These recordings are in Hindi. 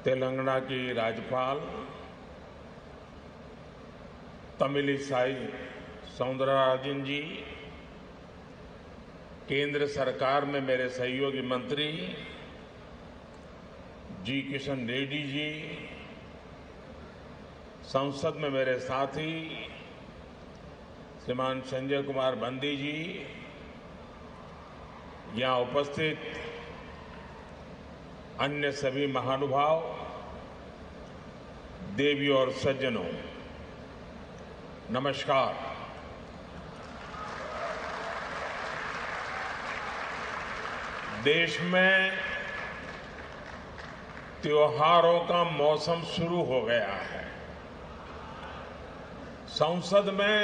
तेलंगाना की राज्यपाल तमिलिसाई सौंदरराजन जी, केंद्र सरकार में मेरे सहयोगी मंत्री जी किशन रेड्डी जी, संसद में मेरे साथी श्रीमान संजय कुमार बंदी जी, यहां उपस्थित अन्य सभी महानुभाव, देवी और सज्जनों, नमस्कार। देश में त्योहारों का मौसम शुरू हो गया है। संसद में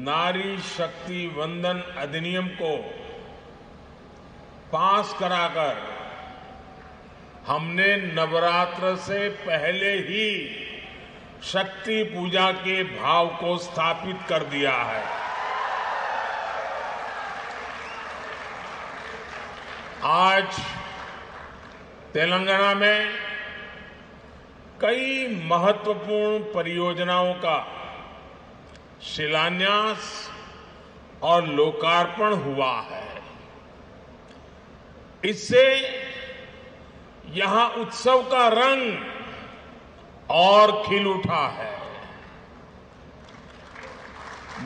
नारी शक्ति वंदन अधिनियम को पास कराकर हमने नवरात्र से पहले ही शक्ति पूजा के भाव को स्थापित कर दिया है। आज तेलंगाना में कई महत्वपूर्ण परियोजनाओं का शिलान्यास और लोकार्पण हुआ है। इससे यहां उत्सव का रंग और खिल उठा है।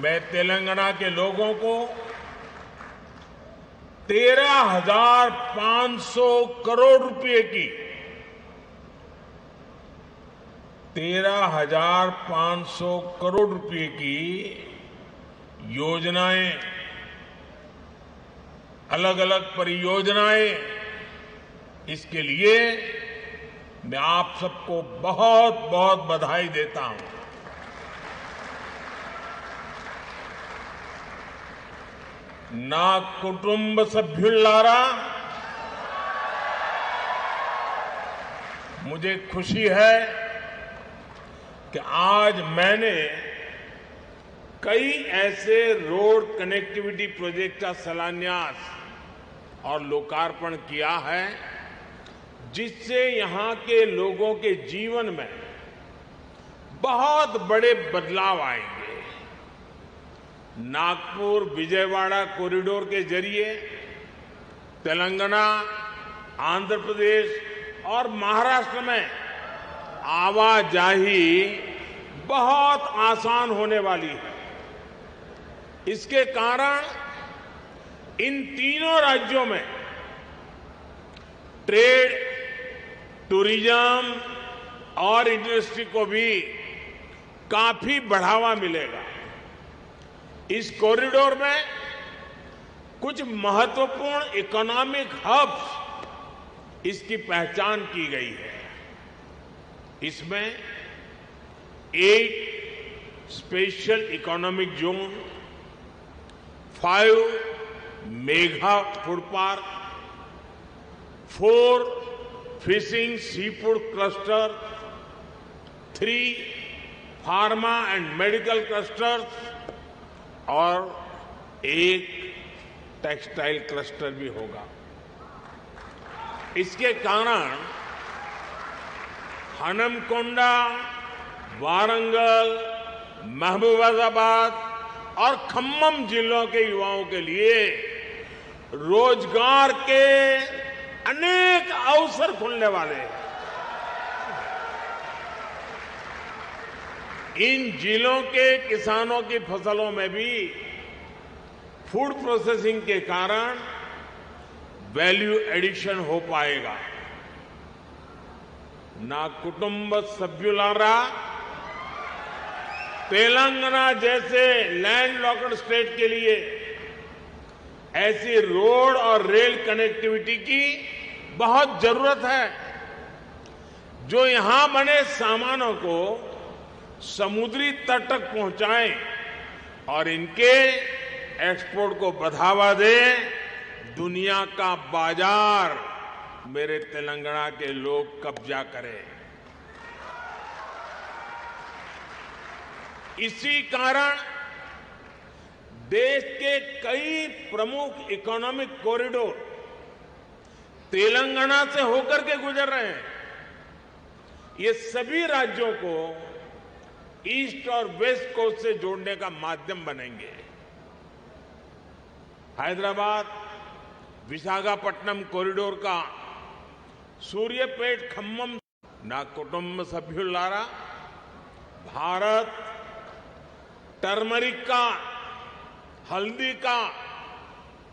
मैं तेलंगाना के लोगों को 13,500 करोड़ रुपए की 13,500 करोड़ रुपए की योजनाएं, अलग अलग परियोजनाएं, इसके लिए मैं आप सबको बहुत बहुत बधाई देता हूं। ना कुटुंब सभ्युल्लारा, मुझे खुशी है कि आज मैंने कई ऐसे रोड कनेक्टिविटी प्रोजेक्ट का शिलान्यास और लोकार्पण किया है जिससे यहां के लोगों के जीवन में बहुत बड़े बदलाव आएंगे। नागपुर विजयवाड़ा कॉरिडोर के जरिए तेलंगाना, आंध्र प्रदेश और महाराष्ट्र में आवाजाही बहुत आसान होने वाली है। इसके कारण इन तीनों राज्यों में ट्रेड, टूरिज्म और इंडस्ट्री को भी काफी बढ़ावा मिलेगा। इस कॉरिडोर में कुछ महत्वपूर्ण इकोनॉमिक हब्स इसकी पहचान की गई है। इसमें एक special economic zone, 5 mega food park, 4 fishing sea food cluster, 3 pharma and medical clusters और 1 टेक्सटाइल क्लस्टर भी होगा। इसके कारण हनमकोंडा, वारंगल, महबूबाबाद और खम्मम जिलों के युवाओं के लिए रोजगार के अनेक अवसर खुलने वाले हैं। इन जिलों के किसानों की फसलों में भी फूड प्रोसेसिंग के कारण वैल्यू एडिशन हो पाएगा। ना कुटुंब सभ्युलारा, तेलंगाना जैसे लैंडलॉक्ड स्टेट के लिए ऐसी रोड और रेल कनेक्टिविटी की बहुत जरूरत है जो यहां बने सामानों को समुद्री तट तक पहुंचाएं और इनके एक्सपोर्ट को बढ़ावा दे। दुनिया का बाजार मेरे तेलंगाना के लोग कब्जा करें। इसी कारण देश के कई प्रमुख इकोनॉमिक कॉरिडोर तेलंगाना से होकर के गुजर रहे हैं। ये सभी राज्यों को ईस्ट और वेस्ट कोस्ट से जोड़ने का माध्यम बनेंगे। हैदराबाद विशाखापट्टनम कॉरिडोर का सूर्यापेट खम्मम ना कुटुंब सभ्युल्लारा भारत टर्मरिक का, हल्दी का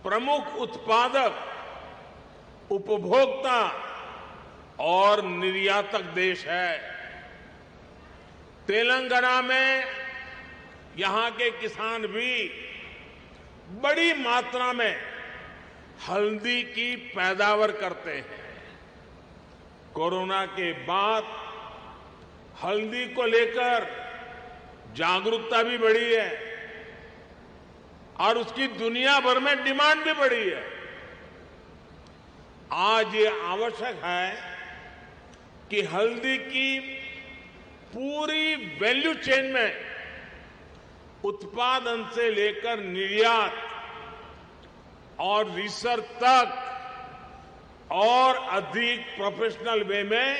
प्रमुख उत्पादक, उपभोक्ता और निर्यातक देश है। तेलंगाना में यहां के किसान भी बड़ी मात्रा में हल्दी की पैदावार करते हैं। कोरोना के बाद हल्दी को लेकर जागरूकता भी बढ़ी है और उसकी दुनिया भर में डिमांड भी बढ़ी है। आज ये आवश्यक है कि हल्दी की पूरी वैल्यू चेन में उत्पादन से लेकर निर्यात और रिसर्च तक और अधिक प्रोफेशनल वे में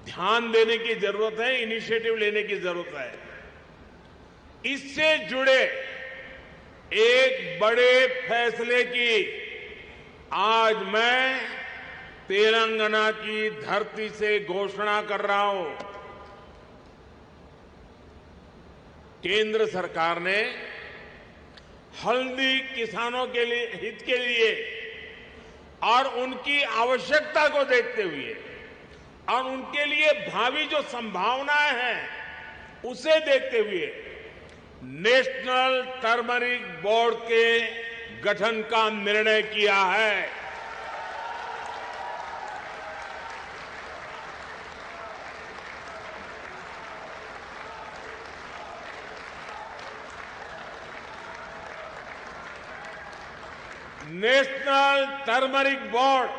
ध्यान देने की जरूरत है, इनिशिएटिव लेने की जरूरत है। इससे जुड़े एक बड़े फैसले की आज मैं तेलंगाना की धरती से घोषणा कर रहा हूं। केंद्र सरकार ने हल्दी किसानों के लिए, हित के लिए और उनकी आवश्यकता को देखते हुए और उनके लिए भावी जो संभावनाएं हैं उसे देखते हुए नेशनल टर्मरिक बोर्ड के गठन का निर्णय किया है। National turmeric board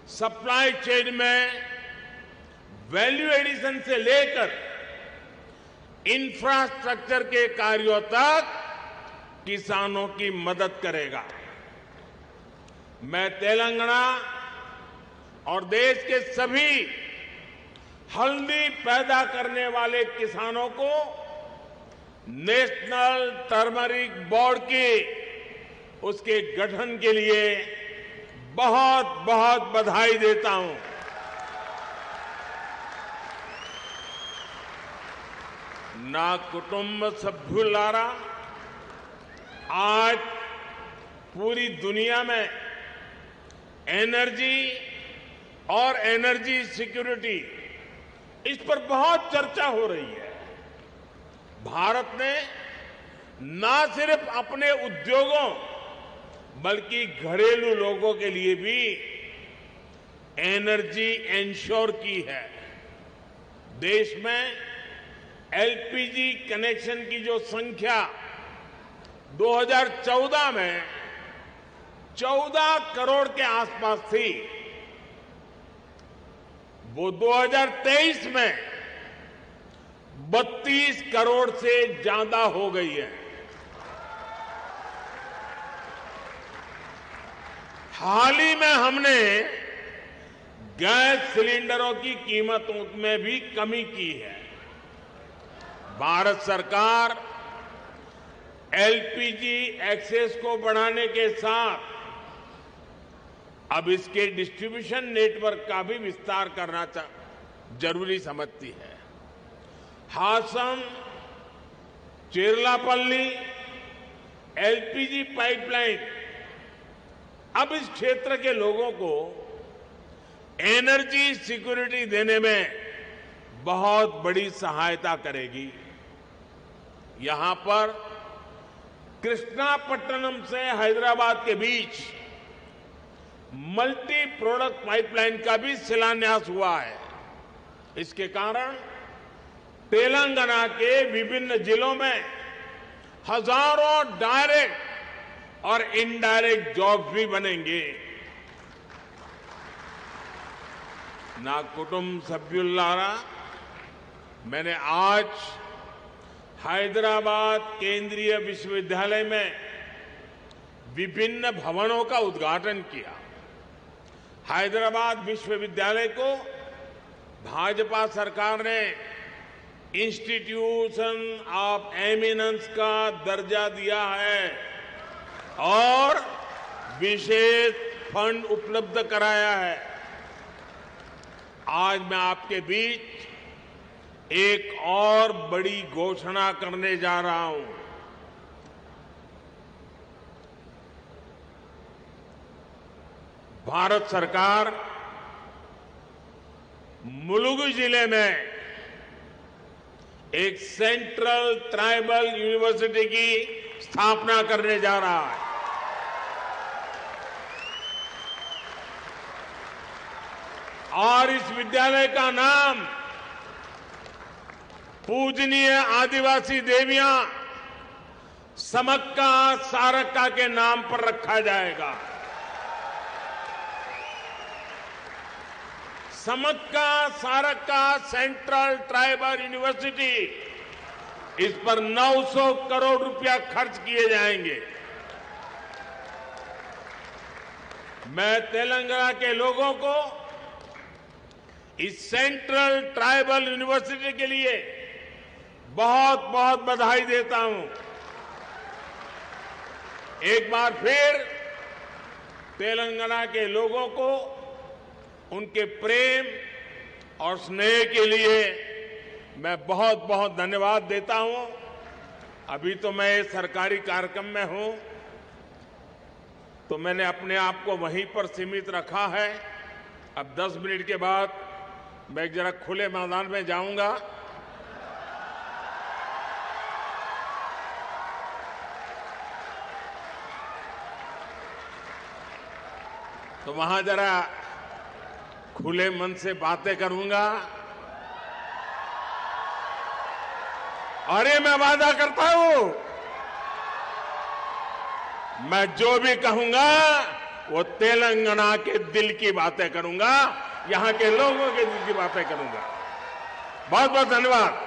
supply chain में वैल्यू एडिशन से लेकर इंफ्रास्ट्रक्चर के कार्यों तक किसानों की मदद करेगा। मैं तेलंगाना और देश के सभी हल्दी पैदा करने वाले किसानों को नेशनल टर्मरिक बोर्ड की उसके गठन के लिए बहुत बहुत बधाई देता हूं। ना कुटुंब सभ्युल्लारा आज पूरी दुनिया में एनर्जी और एनर्जी सिक्योरिटी इस पर बहुत चर्चा हो रही है। भारत ने न सिर्फ अपने उद्योगों बल्कि घरेलू लोगों के लिए भी एनर्जी इंश्योर की है। देश में एलपीजी कनेक्शन की जो संख्या 2014 में 14 करोड़ के आसपास थी, वो 2023 में 32 करोड़ से ज्यादा हो गई है। हाल ही में हमने गैस सिलेंडरों की कीमतों में भी कमी की है। भारत सरकार एलपीजी एक्सेस को बढ़ाने के साथ अब इसके डिस्ट्रीब्यूशन नेटवर्क का भी विस्तार करना जरूरी समझती है। हासम चेरलापल्ली एलपीजी पाइपलाइन अब इस क्षेत्र के लोगों को एनर्जी सिक्योरिटी देने में बहुत बड़ी सहायता करेगी। यहां पर कृष्णापट्टनम से हैदराबाद के बीच मल्टी प्रोडक्ट पाइपलाइन का भी शिलान्यास हुआ है। इसके कारण तेलंगाना के विभिन्न जिलों में हजारों डायरेक्ट और इनडायरेक्ट जॉब्स भी बनेंगे। ना कुटुंब सभ्युल्लारा मैंने आज हैदराबाद केंद्रीय विश्वविद्यालय में विभिन्न भवनों का उद्घाटन किया। हैदराबाद विश्वविद्यालय को भाजपा सरकार ने इंस्टीट्यूशन ऑफ एमिनेंस का दर्जा दिया है और विशेष फंड उपलब्ध कराया है। आज मैं आपके बीच एक और बड़ी घोषणा करने जा रहा हूं। भारत सरकार मुलुगु जिले में एक सेंट्रल ट्राइबल यूनिवर्सिटी की स्थापना करने जा रहा है। और इस विद्यालय का नाम पूजनीय आदिवासी देवियां समक्का सारक्का के नाम पर रखा जाएगा। Sammakka Sarakka central tribal university, इस पर 900 करोड़ रुपया खर्च किए जाएंगे। मैं तेलंगाना के लोगों को इस सेंट्रल ट्राइबल यूनिवर्सिटी के लिए बहुत बहुत बधाई देता हूं। एक बार फिर तेलंगाना के लोगों को उनके प्रेम और स्नेह के लिए मैं बहुत बहुत धन्यवाद देता हूं। अभी तो मैं सरकारी कार्यक्रम में हूं, तो मैंने अपने आप को वहीं पर सीमित रखा है। अब 10 मिनट के बाद मैं जरा खुले मैदान में जाऊंगा। तो वहां जरा खुले मन से बातें करूंगा। और ये मैं वादा करता हूं, मैं जो भी कहूंगा वो तेलंगाना के दिल की बातें करूंगा, यहां के लोगों के दिल की बातें करूंगा। बहुत बहुत धन्यवाद।